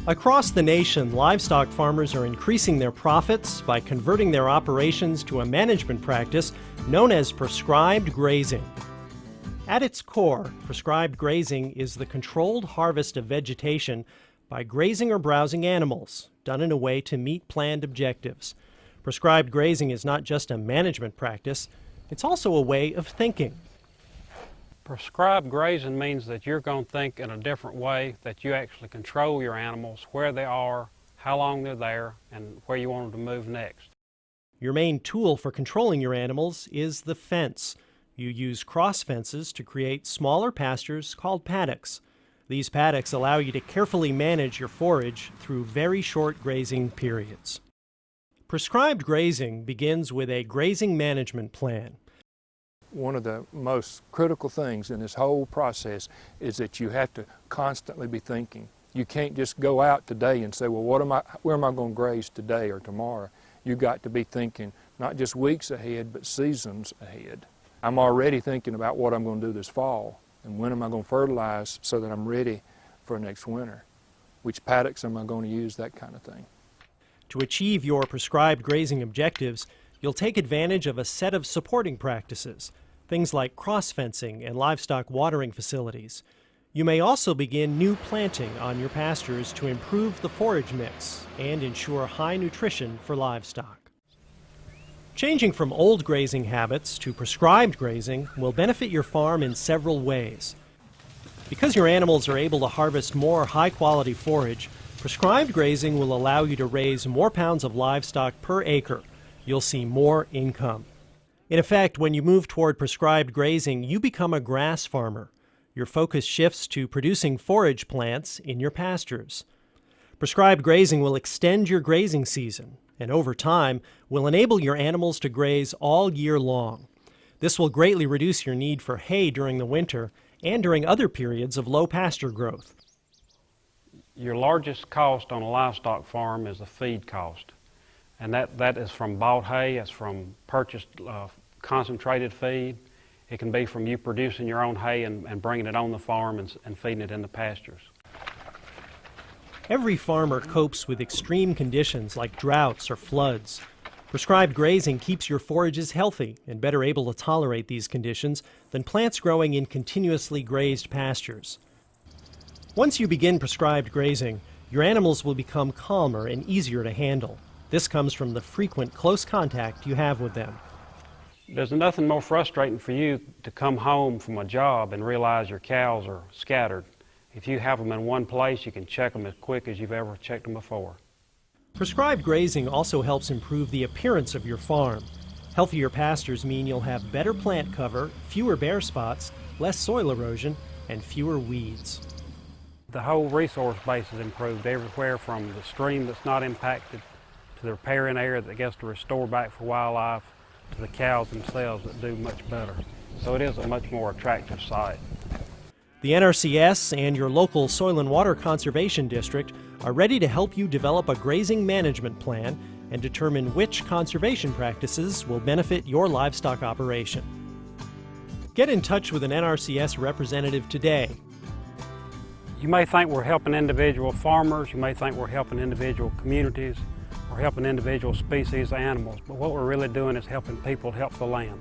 Across the nation, livestock farmers are increasing their profits by converting their operations to a management practice known as prescribed grazing. At its core, prescribed grazing is the controlled harvest of vegetation by grazing or browsing animals, done in a way to meet planned objectives. Prescribed grazing is not just a management practice, it's also a way of thinking. Prescribed grazing means that you're going to think in a different way, that you actually control your animals, where they are, how long they're there, and where you want them to move next. Your main tool for controlling your animals is the fence. You use cross fences to create smaller pastures called paddocks. These paddocks allow you to carefully manage your forage through very short grazing periods. Prescribed grazing begins with a grazing management plan. One of the most critical things in this whole process is that you have to constantly be thinking. You can't just go out today and say, well, where am I going to graze today or tomorrow? You've got to be thinking not just weeks ahead, but seasons ahead. I'm already thinking about what I'm going to do this fall and when am I going to fertilize so that I'm ready for next winter. Which paddocks am I going to use, that kind of thing. To achieve your prescribed grazing objectives, you'll take advantage of a set of supporting practices, things like cross-fencing and livestock watering facilities. You may also begin new planting on your pastures to improve the forage mix and ensure high nutrition for livestock. Changing from old grazing habits to prescribed grazing will benefit your farm in several ways. Because your animals are able to harvest more high-quality forage, prescribed grazing will allow you to raise more pounds of livestock per acre. You'll see more income. In effect, when you move toward prescribed grazing, you become a grass farmer. Your focus shifts to producing forage plants in your pastures. Prescribed grazing will extend your grazing season, and over time, will enable your animals to graze all year long. This will greatly reduce your need for hay during the winter and during other periods of low pasture growth. Your largest cost on a livestock farm is the feed cost. And that is from bought hay, it's from purchased concentrated feed. It can be from you producing your own hay and bringing it on the farm and feeding it in the pastures. Every farmer copes with extreme conditions like droughts or floods. Prescribed grazing keeps your forages healthy and better able to tolerate these conditions than plants growing in continuously grazed pastures. Once you begin prescribed grazing, your animals will become calmer and easier to handle. This comes from the frequent close contact you have with them. There's nothing more frustrating for you to come home from a job and realize your cows are scattered. If you have them in one place, you can check them as quick as you've ever checked them before. Prescribed grazing also helps improve the appearance of your farm. Healthier pastures mean you'll have better plant cover, fewer bare spots, less soil erosion, and fewer weeds. The whole resource base is improved everywhere from the stream that's not impacted to the riparian area that gets to restore back for wildlife, to the cows themselves that do much better. So it is a much more attractive site. The NRCS and your local Soil and Water Conservation District are ready to help you develop a grazing management plan and determine which conservation practices will benefit your livestock operation. Get in touch with an NRCS representative today. You may think we're helping individual farmers, you may think we're helping individual communities, we're helping individual species of animals, but what we're really doing is helping people help the land.